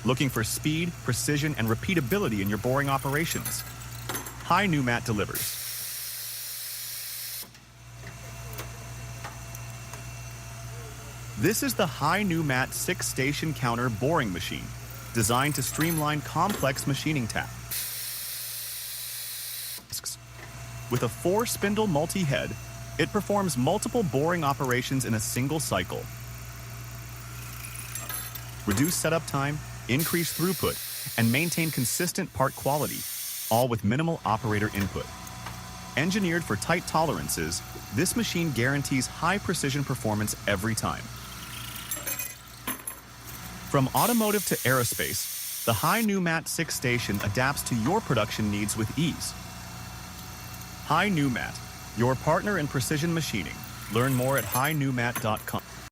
Looking for speed, precision, and repeatability in your boring operations? Hypneumat delivers. This is the Hypneumat 6-station counter boring machine, designed to streamline complex machining tasks. With a 4-spindle multi-head, it performs multiple boring operations in a single cycle. Reduce setup time, increase throughput, and maintain consistent part quality, all with minimal operator input. Engineered for tight tolerances, this machine guarantees high precision performance every time. From automotive to aerospace, the Hypneumat 6-station adapts to your production needs with ease. Hypneumat, your partner in precision machining. Learn more at hypneumat.com.